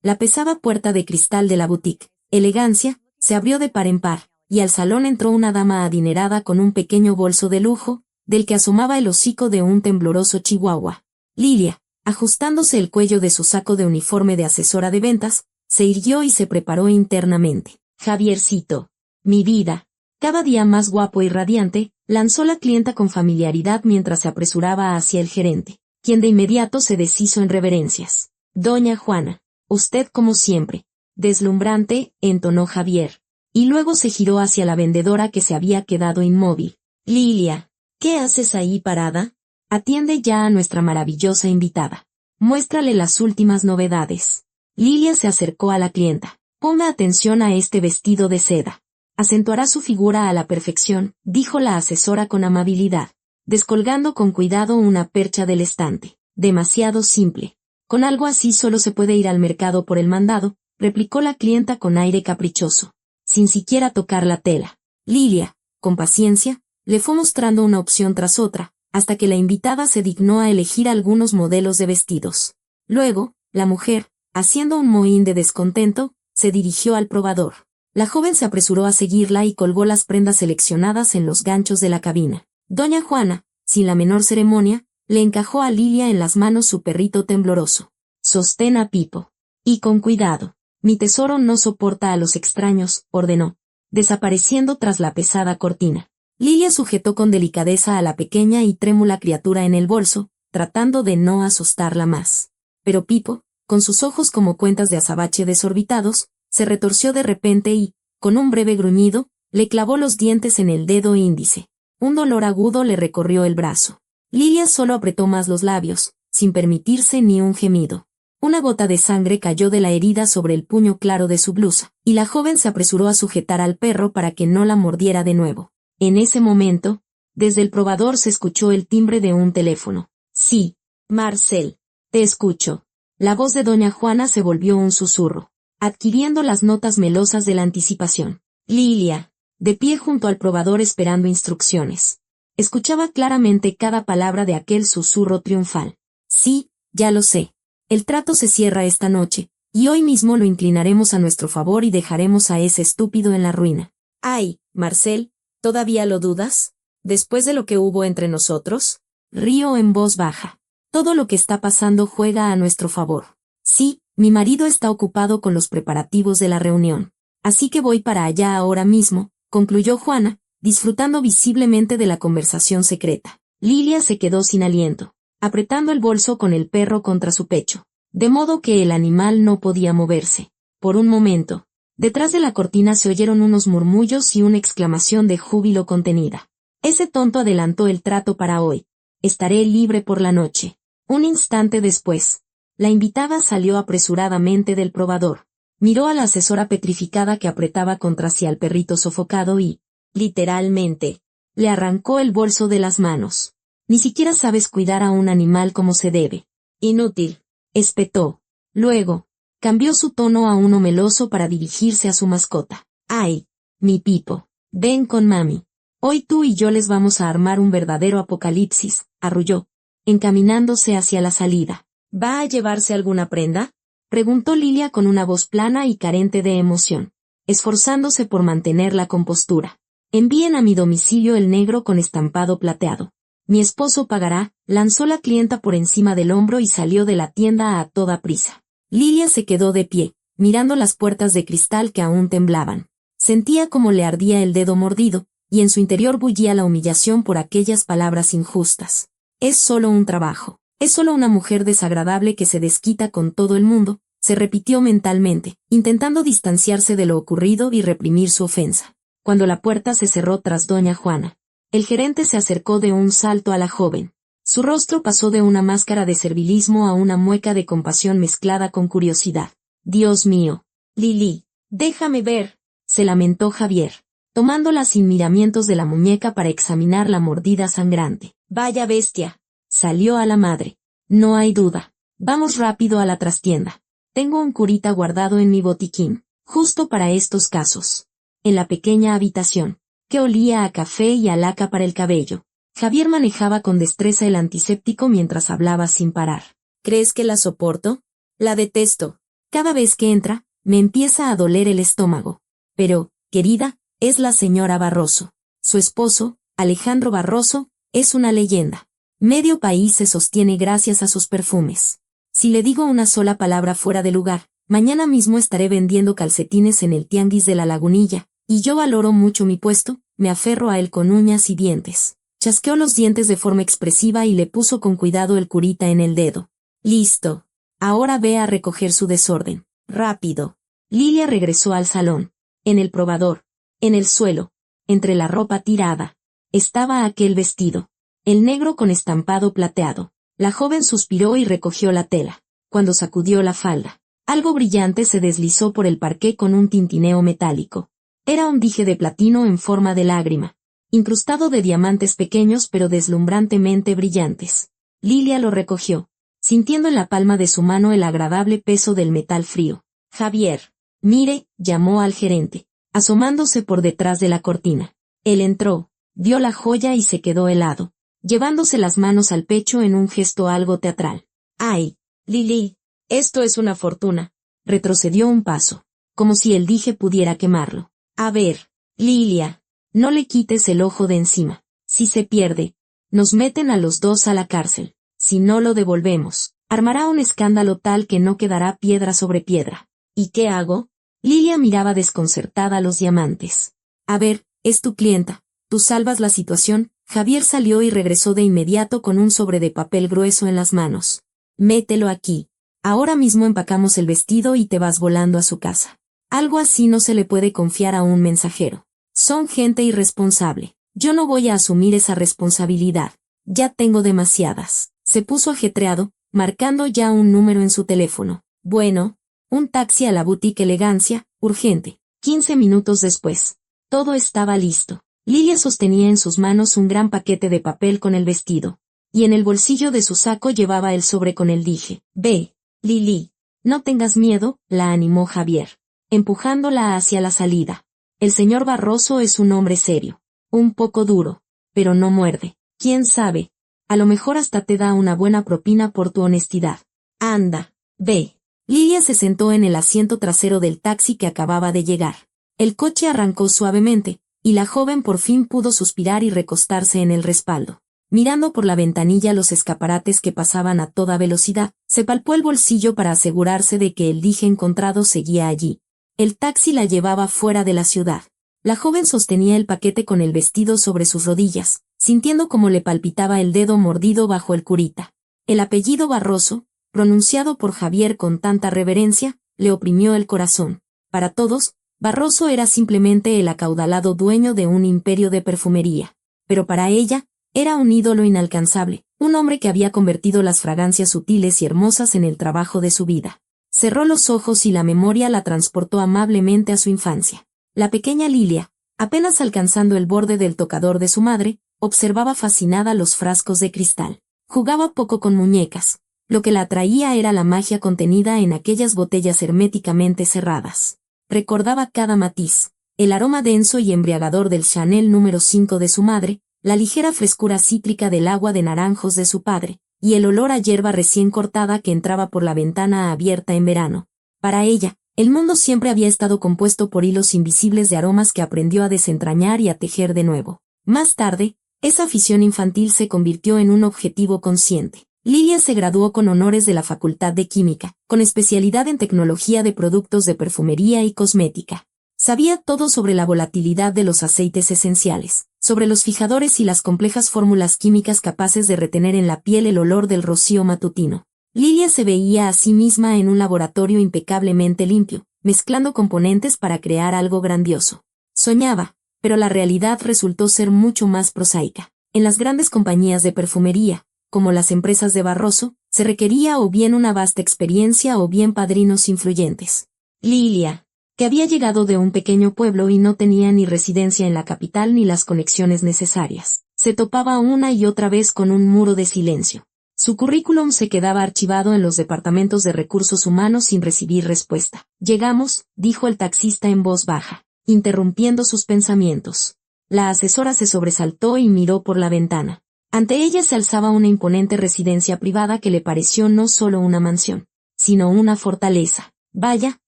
La pesada puerta de cristal de la boutique Elegancia se abrió de par en par, y al salón entró una dama adinerada con un pequeño bolso de lujo, del que asomaba el hocico de un tembloroso chihuahua. Lilia, ajustándose el cuello de su saco de uniforme de asesora de ventas, se irguió y se preparó internamente. Javiercito, mi vida, cada día más guapo y radiante, lanzó la clienta con familiaridad mientras se apresuraba hacia el gerente, quien de inmediato se deshizo en reverencias. Doña Juana, usted como siempre. Deslumbrante, entonó Javier, y luego se giró hacia la vendedora que se había quedado inmóvil. Lilia, ¿qué haces ahí parada? Atiende ya a nuestra maravillosa invitada. Muéstrale las últimas novedades. Lilia se acercó a la clienta. Ponga atención a este vestido de seda. Acentuará su figura a la perfección, dijo la asesora con amabilidad, descolgando con cuidado una percha del estante. Demasiado simple. Con algo así solo se puede ir al mercado por el mandado, replicó la clienta con aire caprichoso, sin siquiera tocar la tela. Lilia, con paciencia, le fue mostrando una opción tras otra, hasta que la invitada se dignó a elegir algunos modelos de vestidos. Luego, la mujer, haciendo un mohín de descontento, se dirigió al probador. La joven se apresuró a seguirla y colgó las prendas seleccionadas en los ganchos de la cabina. Doña Juana, sin la menor ceremonia, le encajó a Lilia en las manos su perrito tembloroso. Sostén a Pipo. Y con cuidado. Mi tesoro no soporta a los extraños, ordenó, desapareciendo tras la pesada cortina. Lilia sujetó con delicadeza a la pequeña y trémula criatura en el bolso, tratando de no asustarla más. Pero Pipo, con sus ojos como cuentas de azabache desorbitados, se retorció de repente y, con un breve gruñido, le clavó los dientes en el dedo índice. Un dolor agudo le recorrió el brazo. Lilia solo apretó más los labios, sin permitirse ni un gemido. Una gota de sangre cayó de la herida sobre el puño claro de su blusa, y la joven se apresuró a sujetar al perro para que no la mordiera de nuevo. En ese momento, desde el probador se escuchó el timbre de un teléfono. Sí, Marcel, te escucho. La voz de doña Juana se volvió un susurro, adquiriendo las notas melosas de la anticipación. Lilia, de pie junto al probador esperando instrucciones. Escuchaba claramente cada palabra de aquel susurro triunfal. Sí, ya lo sé. El trato se cierra esta noche, y hoy mismo lo inclinaremos a nuestro favor y dejaremos a ese estúpido en la ruina. Ay, Marcel, ¿todavía lo dudas? ¿Después de lo que hubo entre nosotros? Río en voz baja. Todo lo que está pasando juega a nuestro favor. Sí, mi marido está ocupado con los preparativos de la reunión. Así que voy para allá ahora mismo, concluyó Juana, disfrutando visiblemente de la conversación secreta. Lilia se quedó sin aliento, apretando el bolso con el perro contra su pecho, de modo que el animal no podía moverse. Por un momento, detrás de la cortina se oyeron unos murmullos y una exclamación de júbilo contenida. Ese tonto adelantó el trato para hoy. Estaré libre por la noche. Un instante después, la invitada salió apresuradamente del probador. Miró a la asesora petrificada que apretaba contra sí al perrito sofocado y, literalmente, le arrancó el bolso de las manos. Ni siquiera sabes cuidar a un animal como se debe. Inútil, espetó. Luego, cambió su tono a uno meloso para dirigirse a su mascota. Ay, mi Pipo, ven con mami. Hoy tú y yo les vamos a armar un verdadero apocalipsis, arrulló, encaminándose hacia la salida. ¿Va a llevarse alguna prenda? Preguntó Lilia con una voz plana y carente de emoción, esforzándose por mantener la compostura. Envíen a mi domicilio el negro con estampado plateado. Mi esposo pagará, lanzó la clienta por encima del hombro y salió de la tienda a toda prisa. Lilia se quedó de pie, mirando las puertas de cristal que aún temblaban. Sentía como le ardía el dedo mordido, y en su interior bullía la humillación por aquellas palabras injustas. Es solo un trabajo. Es solo una mujer desagradable que se desquita con todo el mundo, se repitió mentalmente, intentando distanciarse de lo ocurrido y reprimir su ofensa. Cuando la puerta se cerró tras doña Juana, el gerente se acercó de un salto a la joven. Su rostro pasó de una máscara de servilismo a una mueca de compasión mezclada con curiosidad. Dios mío. Lili, déjame ver, se lamentó Javier, tomándola sin miramientos de la muñeca para examinar la mordida sangrante. Vaya bestia. Salió a la madre. No hay duda. Vamos rápido a la trastienda. Tengo un curita guardado en mi botiquín, justo para estos casos. En la pequeña habitación, que olía a café y a laca para el cabello, Javier manejaba con destreza el antiséptico mientras hablaba sin parar. ¿Crees que la soporto? La detesto. Cada vez que entra, me empieza a doler el estómago. Pero, querida, es la señora Barroso. Su esposo, Alejandro Barroso, es una leyenda. Medio país se sostiene gracias a sus perfumes. Si le digo una sola palabra fuera de lugar, mañana mismo estaré vendiendo calcetines en el tianguis de la Lagunilla, y yo valoro mucho mi puesto, me aferro a él con uñas y dientes. Chasqueó los dientes de forma expresiva y le puso con cuidado el curita en el dedo. Listo. Ahora ve a recoger su desorden. Rápido. Lilia regresó al salón. En el probador, en el suelo, entre la ropa tirada, estaba aquel vestido. El negro con estampado plateado. La joven suspiró y recogió la tela. Cuando sacudió la falda, algo brillante se deslizó por el parqué con un tintineo metálico. Era un dije de platino en forma de lágrima, incrustado de diamantes pequeños pero deslumbrantemente brillantes. Lilia lo recogió, sintiendo en la palma de su mano el agradable peso del metal frío. Javier, mire, llamó al gerente, asomándose por detrás de la cortina. Él entró, vio la joya y se quedó helado, llevándose las manos al pecho en un gesto algo teatral. ¡Ay, Lili! Esto es una fortuna. Retrocedió un paso, como si el dije pudiera quemarlo. A ver, Lilia, no le quites el ojo de encima. Si se pierde, nos meten a los dos a la cárcel. Si no lo devolvemos, armará un escándalo tal que no quedará piedra sobre piedra. ¿Y qué hago? Lilia miraba desconcertada los diamantes. A ver, es tu clienta. Tú salvas la situación. Javier salió y regresó de inmediato con un sobre de papel grueso en las manos. Mételo aquí. Ahora mismo empacamos el vestido y te vas volando a su casa. Algo así no se le puede confiar a un mensajero. Son gente irresponsable. Yo no voy a asumir esa responsabilidad. Ya tengo demasiadas. Se puso ajetreado, marcando ya un número en su teléfono. Bueno, un taxi a la boutique Elegancia, urgente. 15 minutos después. Todo estaba listo. Lilia sostenía en sus manos un gran paquete de papel con el vestido. Y en el bolsillo de su saco llevaba el sobre con el dije. Ve, Lili. No tengas miedo, la animó Javier, empujándola hacia la salida. El señor Barroso es un hombre serio. Un poco duro, pero no muerde. ¿Quién sabe? A lo mejor hasta te da una buena propina por tu honestidad. Anda, ve. Lilia se sentó en el asiento trasero del taxi que acababa de llegar. El coche arrancó suavemente, y la joven por fin pudo suspirar y recostarse en el respaldo. Mirando por la ventanilla los escaparates que pasaban a toda velocidad, se palpó el bolsillo para asegurarse de que el dije encontrado seguía allí. El taxi la llevaba fuera de la ciudad. La joven sostenía el paquete con el vestido sobre sus rodillas, sintiendo cómo le palpitaba el dedo mordido bajo el curita. El apellido Barroso, pronunciado por Javier con tanta reverencia, le oprimió el corazón. Para todos, Barroso era simplemente el acaudalado dueño de un imperio de perfumería. Pero para ella, era un ídolo inalcanzable, un hombre que había convertido las fragancias sutiles y hermosas en el trabajo de su vida. Cerró los ojos y la memoria la transportó amablemente a su infancia. La pequeña Lilia, apenas alcanzando el borde del tocador de su madre, observaba fascinada los frascos de cristal. Jugaba poco con muñecas. Lo que la atraía era la magia contenida en aquellas botellas herméticamente cerradas. Recordaba cada matiz, el aroma denso y embriagador del Chanel número 5 de su madre, la ligera frescura cítrica del agua de naranjos de su padre, y el olor a hierba recién cortada que entraba por la ventana abierta en verano. Para ella, el mundo siempre había estado compuesto por hilos invisibles de aromas que aprendió a desentrañar y a tejer de nuevo. Más tarde, esa afición infantil se convirtió en un objetivo consciente. Lilia se graduó con honores de la Facultad de Química, con especialidad en tecnología de productos de perfumería y cosmética. Sabía todo sobre la volatilidad de los aceites esenciales, sobre los fijadores y las complejas fórmulas químicas capaces de retener en la piel el olor del rocío matutino. Lilia se veía a sí misma en un laboratorio impecablemente limpio, mezclando componentes para crear algo grandioso. Soñaba, pero la realidad resultó ser mucho más prosaica. En las grandes compañías de perfumería, como las empresas de Barroso, se requería o bien una vasta experiencia o bien padrinos influyentes. Lilia, que había llegado de un pequeño pueblo y no tenía ni residencia en la capital ni las conexiones necesarias, se topaba una y otra vez con un muro de silencio. Su currículum se quedaba archivado en los departamentos de recursos humanos sin recibir respuesta. Llegamos, dijo el taxista en voz baja, interrumpiendo sus pensamientos. La asesora se sobresaltó y miró por la ventana. Ante ella se alzaba una imponente residencia privada que le pareció no solo una mansión, sino una fortaleza. Vaya,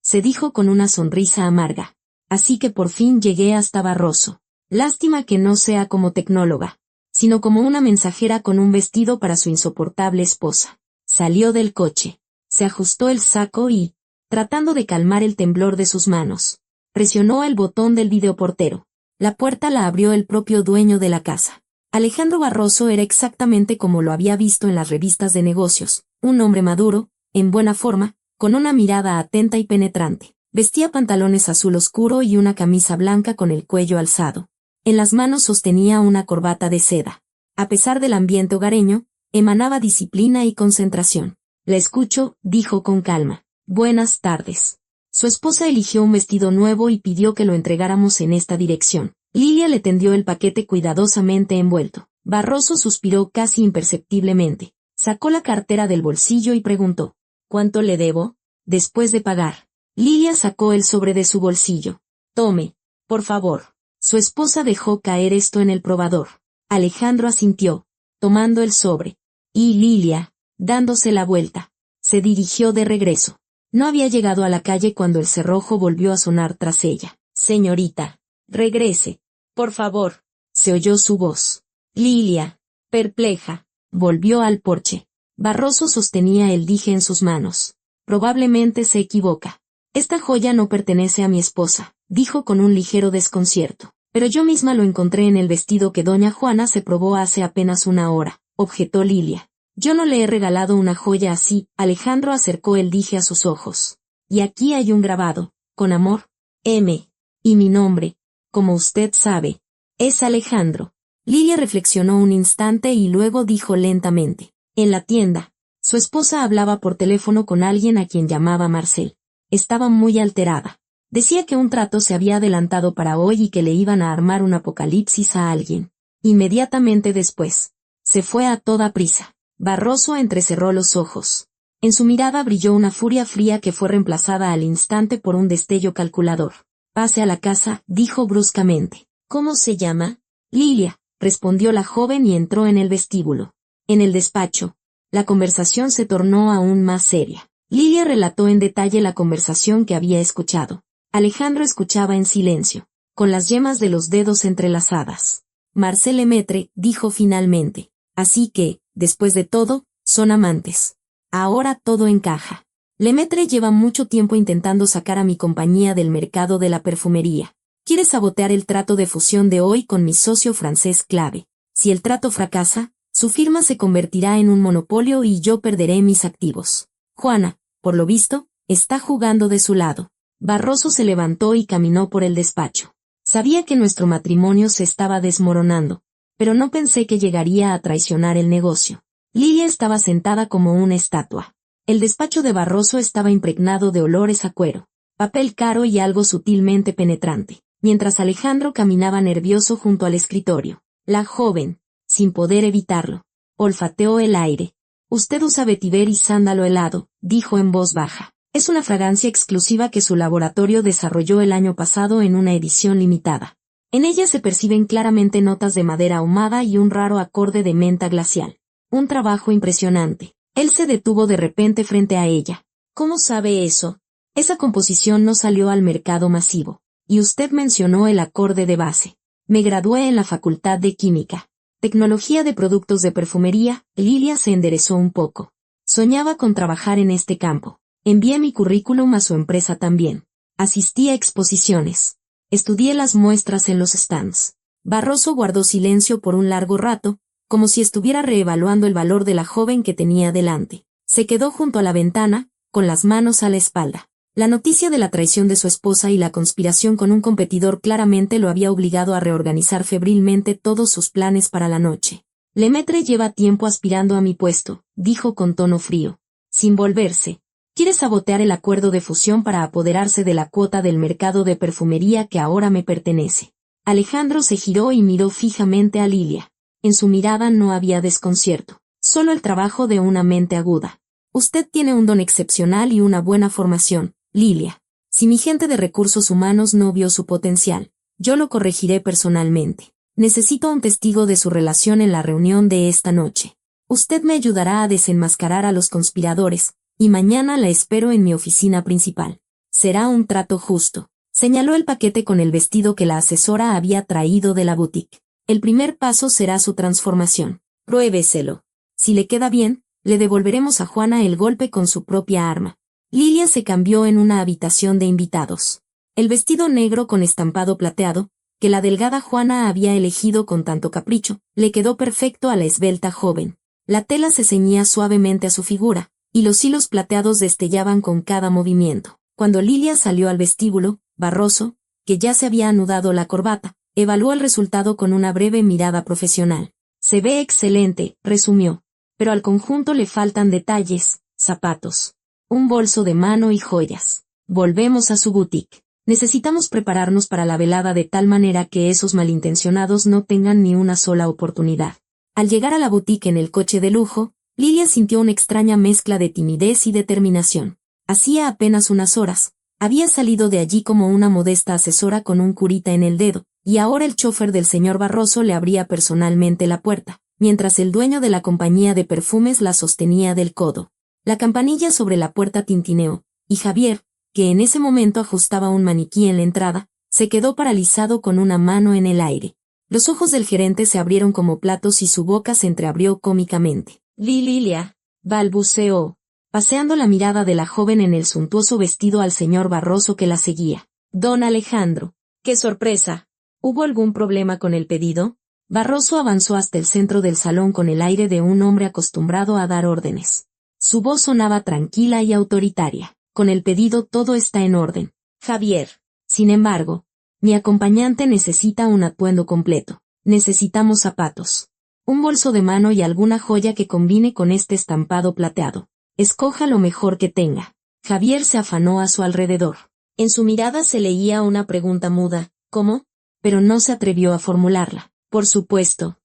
se dijo con una sonrisa amarga. Así que por fin llegué hasta Barroso. Lástima que no sea como tecnóloga, sino como una mensajera con un vestido para su insoportable esposa. Salió del coche, se ajustó el saco y, tratando de calmar el temblor de sus manos, presionó el botón del videoportero. La puerta la abrió el propio dueño de la casa. Alejandro Barroso era exactamente como lo había visto en las revistas de negocios, un hombre maduro, en buena forma, con una mirada atenta y penetrante. Vestía pantalones azul oscuro y una camisa blanca con el cuello alzado. En las manos sostenía una corbata de seda. A pesar del ambiente hogareño, emanaba disciplina y concentración. La escucho, dijo con calma. Buenas tardes. Su esposa eligió un vestido nuevo y pidió que lo entregáramos en esta dirección. Lilia le tendió el paquete cuidadosamente envuelto. Barroso suspiró casi imperceptiblemente. Sacó la cartera del bolsillo y preguntó, ¿cuánto le debo? Después de pagar. Lilia sacó el sobre de su bolsillo. Tome, por favor. Su esposa dejó caer esto en el probador. Alejandro asintió, tomando el sobre. Y Lilia, dándose la vuelta, se dirigió de regreso. No había llegado a la calle cuando el cerrojo volvió a sonar tras ella. Señorita, regrese, por favor. Se oyó su voz. Lilia, perpleja, volvió al porche. Barroso sostenía el dije en sus manos. Probablemente se equivoca. Esta joya no pertenece a mi esposa, dijo con un ligero desconcierto. Pero yo misma lo encontré en el vestido que doña Juana se probó hace apenas una hora, objetó Lilia. Yo no le he regalado una joya así. Alejandro acercó el dije a sus ojos. Y aquí hay un grabado, con amor, M. Y mi nombre, como usted sabe, es Alejandro. Lilia reflexionó un instante y luego dijo lentamente. En la tienda, su esposa hablaba por teléfono con alguien a quien llamaba Marcel. Estaba muy alterada. Decía que un trato se había adelantado para hoy y que le iban a armar un apocalipsis a alguien. Inmediatamente después, se fue a toda prisa. Barroso entrecerró los ojos. En su mirada brilló una furia fría que fue reemplazada al instante por un destello calculador. Pase a la casa, dijo bruscamente. ¿Cómo se llama? Lilia, respondió la joven y entró en el vestíbulo. En el despacho, la conversación se tornó aún más seria. Lilia relató en detalle la conversación que había escuchado. Alejandro escuchaba en silencio, con las yemas de los dedos entrelazadas. Marcel Lemaitre dijo finalmente. Así que, después de todo, son amantes. Ahora todo encaja. Lemaitre lleva mucho tiempo intentando sacar a mi compañía del mercado de la perfumería. Quiere sabotear el trato de fusión de hoy con mi socio francés clave. Si el trato fracasa, su firma se convertirá en un monopolio y yo perderé mis activos. Juana, por lo visto, está jugando de su lado. Barroso se levantó y caminó por el despacho. Sabía que nuestro matrimonio se estaba desmoronando, pero no pensé que llegaría a traicionar el negocio. Lilia estaba sentada como una estatua. El despacho de Barroso estaba impregnado de olores a cuero, papel caro y algo sutilmente penetrante, mientras Alejandro caminaba nervioso junto al escritorio. La joven, sin poder evitarlo, olfateó el aire. Usted usa vetiver y sándalo helado, dijo en voz baja. Es una fragancia exclusiva que su laboratorio desarrolló el año pasado en una edición limitada. En ella se perciben claramente notas de madera ahumada y un raro acorde de menta glacial. Un trabajo impresionante. Él se detuvo de repente frente a ella. ¿Cómo sabe eso? Esa composición no salió al mercado masivo. Y usted mencionó el acorde de base. Me gradué en la Facultad de Química. Tecnología de productos de perfumería. Lilia se enderezó un poco. Soñaba con trabajar en este campo. Envié mi currículum a su empresa también. Asistí a exposiciones. Estudié las muestras en los stands. Barroso guardó silencio por un largo rato, como si estuviera reevaluando el valor de la joven que tenía delante. Se quedó junto a la ventana, con las manos a la espalda. La noticia de la traición de su esposa y la conspiración con un competidor claramente lo había obligado a reorganizar febrilmente todos sus planes para la noche. Lemaitre lleva tiempo aspirando a mi puesto, dijo con tono frío. Sin volverse. Quiere sabotear el acuerdo de fusión para apoderarse de la cuota del mercado de perfumería que ahora me pertenece. Alejandro se giró y miró fijamente a Lilia. En su mirada no había desconcierto, solo el trabajo de una mente aguda. Usted tiene un don excepcional y una buena formación, Lilia. Si mi gente de recursos humanos no vio su potencial, yo lo corregiré personalmente. Necesito un testigo de su relación en la reunión de esta noche. Usted me ayudará a desenmascarar a los conspiradores, y mañana la espero en mi oficina principal. Será un trato justo. Señaló el paquete con el vestido que la asesora había traído de la boutique. El primer paso será su transformación. Pruébeselo. Si le queda bien, le devolveremos a Juana el golpe con su propia arma. Lilia se cambió en una habitación de invitados. El vestido negro con estampado plateado, que la delgada Juana había elegido con tanto capricho, le quedó perfecto a la esbelta joven. La tela se ceñía suavemente a su figura, y los hilos plateados destellaban con cada movimiento. Cuando Lilia salió al vestíbulo, Barroso, que ya se había anudado la corbata, evaluó el resultado con una breve mirada profesional. Se ve excelente, resumió, pero al conjunto le faltan detalles, zapatos, un bolso de mano y joyas. Volvemos a su boutique. Necesitamos prepararnos para la velada de tal manera que esos malintencionados no tengan ni una sola oportunidad. Al llegar a la boutique en el coche de lujo, Lilia sintió una extraña mezcla de timidez y determinación. Hacía apenas unas horas, había salido de allí como una modesta asesora con un curita en el dedo, y ahora el chofer del señor Barroso le abría personalmente la puerta, mientras el dueño de la compañía de perfumes la sostenía del codo. La campanilla sobre la puerta tintineó, y Javier, que en ese momento ajustaba un maniquí en la entrada, se quedó paralizado con una mano en el aire. Los ojos del gerente se abrieron como platos y su boca se entreabrió cómicamente. Lilia, balbuceó, paseando la mirada de la joven en el suntuoso vestido al señor Barroso que la seguía. Don Alejandro, ¡qué sorpresa! ¿Hubo algún problema con el pedido? Barroso avanzó hasta el centro del salón con el aire de un hombre acostumbrado a dar órdenes. Su voz sonaba tranquila y autoritaria. Con el pedido todo está en orden, Javier. Sin embargo, mi acompañante necesita un atuendo completo. Necesitamos zapatos, un bolso de mano y alguna joya que combine con este estampado plateado. Escoja lo mejor que tenga. Javier se afanó a su alrededor. En su mirada se leía una pregunta muda, ¿cómo? Pero no se atrevió a formularla. Por supuesto,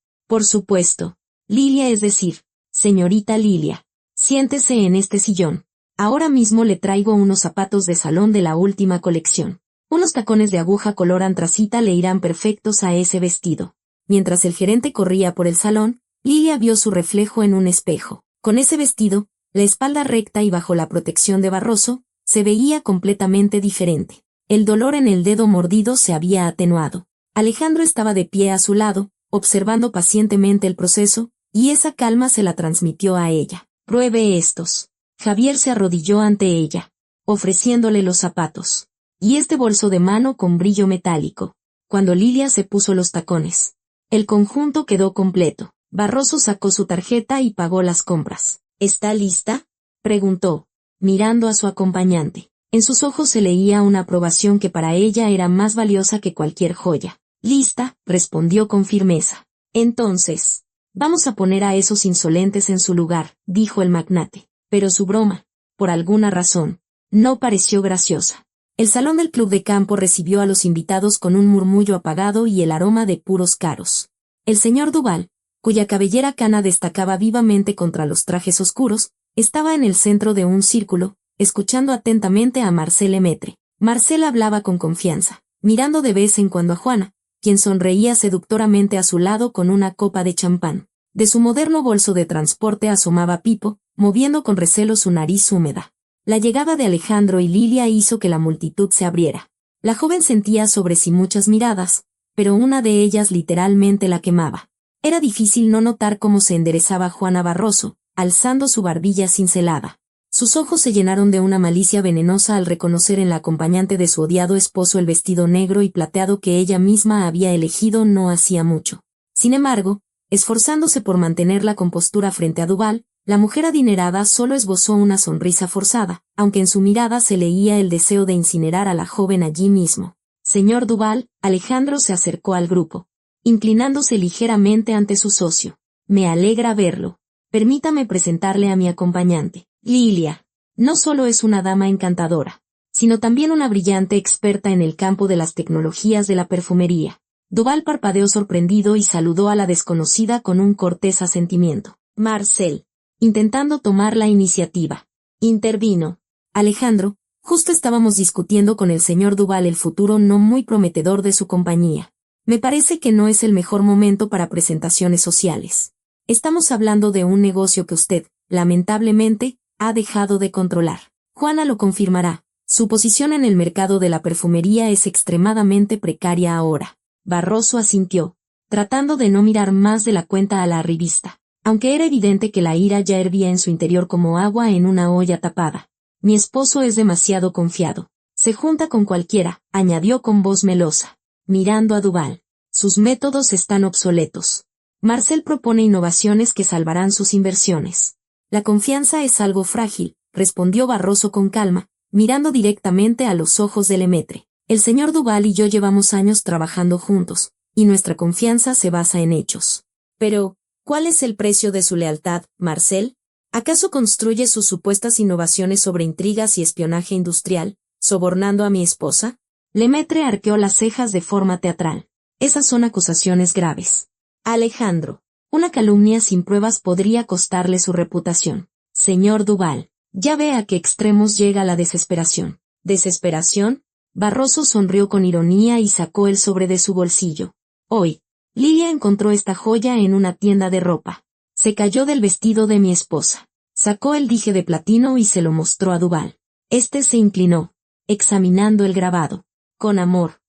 Lilia, es decir, señorita Lilia, siéntese en este sillón. Ahora mismo le traigo unos zapatos de salón de la última colección. Unos tacones de aguja color antracita le irán perfectos a ese vestido. Mientras el gerente corría por el salón, Lilia vio su reflejo en un espejo. Con ese vestido, la espalda recta y bajo la protección de Barroso, se veía completamente diferente. El dolor en el dedo mordido se había atenuado. Alejandro estaba de pie a su lado, observando pacientemente el proceso, y esa calma se la transmitió a ella. Pruebe estos. Javier se arrodilló ante ella, ofreciéndole los zapatos, y este bolso de mano con brillo metálico. Cuando Lilia se puso los tacones, el conjunto quedó completo. Barroso sacó su tarjeta y pagó las compras. ¿Está lista?, preguntó, mirando a su acompañante. En sus ojos se leía una aprobación que para ella era más valiosa que cualquier joya. Lista, respondió con firmeza. Entonces, vamos a poner a esos insolentes en su lugar, dijo el magnate. Pero su broma, por alguna razón, no pareció graciosa. El salón del club de campo recibió a los invitados con un murmullo apagado y el aroma de puros caros. El señor Duval, cuya cabellera cana destacaba vivamente contra los trajes oscuros, estaba en el centro de un círculo, escuchando atentamente a Marcel Lemaitre. Marcel hablaba con confianza, mirando de vez en cuando a Juana, quien sonreía seductoramente a su lado con una copa de champán. De su moderno bolso de transporte asomaba Pipo, moviendo con recelo su nariz húmeda. La llegada de Alejandro y Lilia hizo que la multitud se abriera. La joven sentía sobre sí muchas miradas, pero una de ellas literalmente la quemaba. Era difícil no notar cómo se enderezaba Juana Barroso, alzando su barbilla cincelada. Sus ojos se llenaron de una malicia venenosa al reconocer en la acompañante de su odiado esposo el vestido negro y plateado que ella misma había elegido no hacía mucho. Sin embargo, esforzándose por mantener la compostura frente a Duval, la mujer adinerada solo esbozó una sonrisa forzada, aunque en su mirada se leía el deseo de incinerar a la joven allí mismo. Señor Duval, Alejandro se acercó al grupo, inclinándose ligeramente ante su socio. Me alegra verlo. Permítame presentarle a mi acompañante. Lilia. No solo es una dama encantadora, sino también una brillante experta en el campo de las tecnologías de la perfumería. Duval parpadeó sorprendido y saludó a la desconocida con un cortés asentimiento. Marcel, intentando tomar la iniciativa, intervino. Alejandro, justo estábamos discutiendo con el señor Duval el futuro no muy prometedor de su compañía. Me parece que no es el mejor momento para presentaciones sociales. Estamos hablando de un negocio que usted, lamentablemente, ha dejado de controlar. Juana lo confirmará. Su posición en el mercado de la perfumería es extremadamente precaria ahora. Barroso asintió, tratando de no mirar más de la cuenta a la revista, aunque era evidente que la ira ya hervía en su interior como agua en una olla tapada. Mi esposo es demasiado confiado. Se junta con cualquiera, añadió con voz melosa, mirando a Duval. Sus métodos están obsoletos. Marcel propone innovaciones que salvarán sus inversiones. La confianza es algo frágil, respondió Barroso con calma, mirando directamente a los ojos de Lemaitre. El señor Duval y yo llevamos años trabajando juntos, y nuestra confianza se basa en hechos. Pero, ¿cuál es el precio de su lealtad, Marcel? ¿Acaso construye sus supuestas innovaciones sobre intrigas y espionaje industrial, sobornando a mi esposa? Lemaitre arqueó las cejas de forma teatral. Esas son acusaciones graves. Alejandro, una calumnia sin pruebas podría costarle su reputación. Señor Duval, ya ve a qué extremos llega la desesperación. ¿Desesperación? Barroso sonrió con ironía y sacó el sobre de su bolsillo. Hoy, Lilia encontró esta joya en una tienda de ropa. Se cayó del vestido de mi esposa. Sacó el dije de platino y se lo mostró a Duval. Este se inclinó, examinando el grabado. Con amor.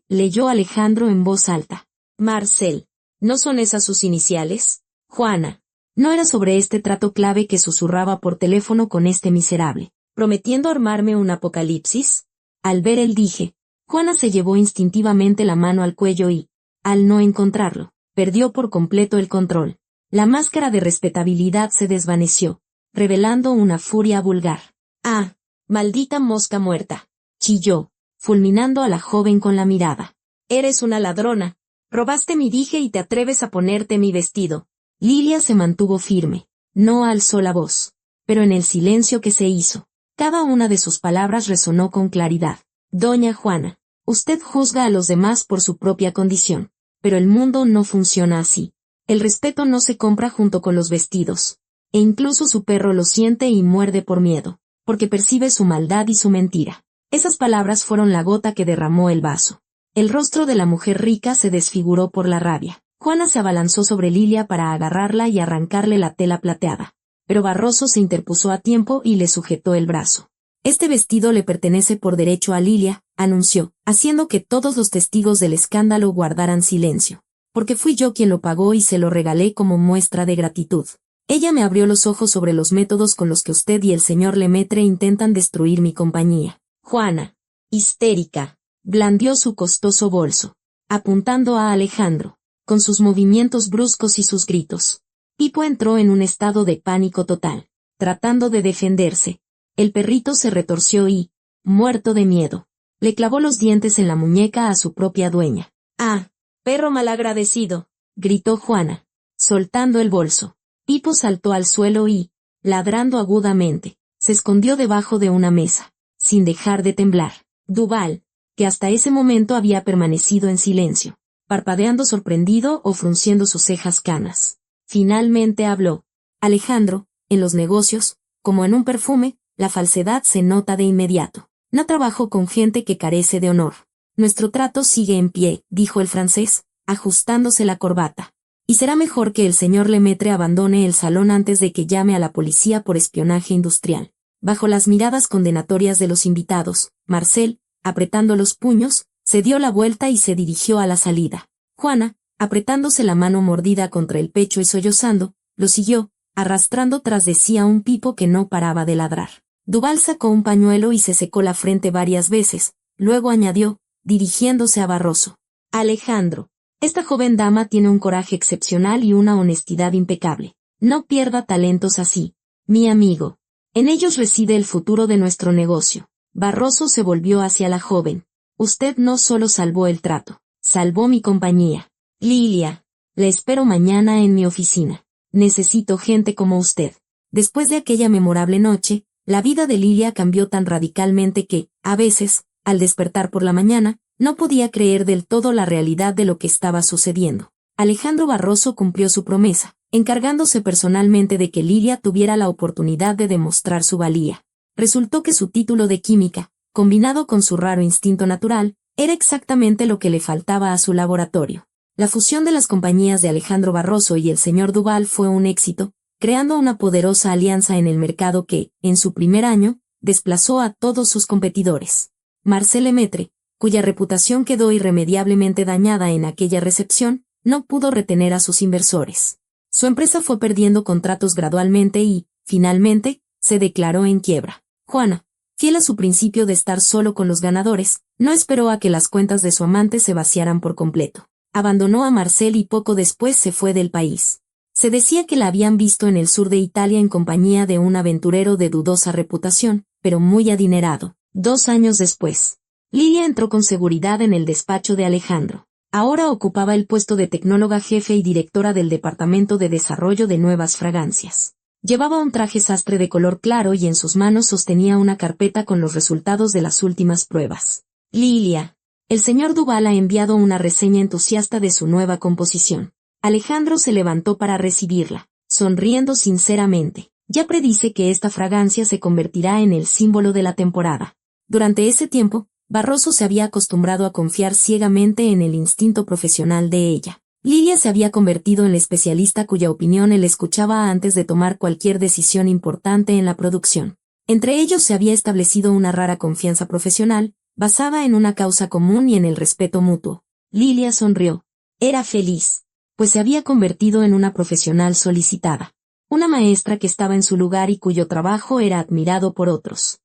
Leyó Alejandro en voz alta. Marcel. ¿No son esas sus iniciales? Juana. No era sobre este trato clave que susurraba por teléfono con este miserable, prometiendo armarme un apocalipsis. Al ver el dije, Juana se llevó instintivamente la mano al cuello y, al no encontrarlo, perdió por completo el control. La máscara de respetabilidad se desvaneció, revelando una furia vulgar. ¡Ah! Maldita mosca muerta. Chilló, fulminando a la joven con la mirada. Eres una ladrona. Robaste mi dije y te atreves a ponerte mi vestido. Lilia se mantuvo firme. No alzó la voz. Pero en el silencio que se hizo, cada una de sus palabras resonó con claridad. Doña Juana, usted juzga a los demás por su propia condición. Pero el mundo no funciona así. El respeto no se compra junto con los vestidos. E incluso su perro lo siente y muerde por miedo, porque percibe su maldad y su mentira. Esas palabras fueron la gota que derramó el vaso. El rostro de la mujer rica se desfiguró por la rabia. Juana se abalanzó sobre Lilia para agarrarla y arrancarle la tela plateada. Pero Barroso se interpuso a tiempo y le sujetó el brazo. Este vestido le pertenece por derecho a Lilia, anunció, haciendo que todos los testigos del escándalo guardaran silencio. Porque fui yo quien lo pagó y se lo regalé como muestra de gratitud. Ella me abrió los ojos sobre los métodos con los que usted y el señor Lemaitre intentan destruir mi compañía. Juana, histérica, blandió su costoso bolso, apuntando a Alejandro, con sus movimientos bruscos y sus gritos. Pipo entró en un estado de pánico total, tratando de defenderse. El perrito se retorció y, muerto de miedo, le clavó los dientes en la muñeca a su propia dueña. ¡Ah! Perro malagradecido, gritó Juana, soltando el bolso. Pipo saltó al suelo y, ladrando agudamente, se escondió debajo de una mesa, sin dejar de temblar. Duval, que hasta ese momento había permanecido en silencio, parpadeando sorprendido o frunciendo sus cejas canas. Finalmente habló. Alejandro, en los negocios, como en un perfume, la falsedad se nota de inmediato. No trabajo con gente que carece de honor. Nuestro trato sigue en pie, dijo el francés, ajustándose la corbata. Y será mejor que el señor Lemaitre abandone el salón antes de que llame a la policía por espionaje industrial. Bajo las miradas condenatorias de los invitados, Marcel, apretando los puños, se dio la vuelta y se dirigió a la salida. Juana, apretándose la mano mordida contra el pecho y sollozando, lo siguió, arrastrando tras de sí a un Pipo que no paraba de ladrar. Duval sacó un pañuelo y se secó la frente varias veces, luego añadió, dirigiéndose a Barroso. Alejandro, esta joven dama tiene un coraje excepcional y una honestidad impecable. No pierda talentos así, mi amigo. En ellos reside el futuro de nuestro negocio. Barroso se volvió hacia la joven. Usted no solo salvó el trato, salvó mi compañía. Lilia, le espero mañana en mi oficina. Necesito gente como usted. Después de aquella memorable noche, la vida de Lilia cambió tan radicalmente que, a veces, al despertar por la mañana, no podía creer del todo la realidad de lo que estaba sucediendo. Alejandro Barroso cumplió su promesa, encargándose personalmente de que Lilia tuviera la oportunidad de demostrar su valía. Resultó que su título de química, combinado con su raro instinto natural, era exactamente lo que le faltaba a su laboratorio. La fusión de las compañías de Alejandro Barroso y el señor Duval fue un éxito, creando una poderosa alianza en el mercado que, en su primer año, desplazó a todos sus competidores. Marcel Lemaitre, cuya reputación quedó irremediablemente dañada en aquella recepción, no pudo retener a sus inversores. Su empresa fue perdiendo contratos gradualmente y, finalmente, se declaró en quiebra. Juana, fiel a su principio de estar solo con los ganadores, no esperó a que las cuentas de su amante se vaciaran por completo. Abandonó a Marcel y poco después se fue del país. Se decía que la habían visto en el sur de Italia en compañía de un aventurero de dudosa reputación, pero muy adinerado. 2 años después, Lilia entró con seguridad en el despacho de Alejandro. Ahora ocupaba el puesto de tecnóloga jefe y directora del Departamento de Desarrollo de Nuevas Fragancias. Llevaba un traje sastre de color claro y en sus manos sostenía una carpeta con los resultados de las últimas pruebas. Lilia. El señor Duval ha enviado una reseña entusiasta de su nueva composición. Alejandro se levantó para recibirla, sonriendo sinceramente. Ya predice que esta fragancia se convertirá en el símbolo de la temporada. Durante ese tiempo, Barroso se había acostumbrado a confiar ciegamente en el instinto profesional de ella. Lilia se había convertido en la especialista cuya opinión él escuchaba antes de tomar cualquier decisión importante en la producción. Entre ellos se había establecido una rara confianza profesional, basada en una causa común y en el respeto mutuo. Lilia sonrió. Era feliz, pues se había convertido en una profesional solicitada. Una maestra que estaba en su lugar y cuyo trabajo era admirado por otros.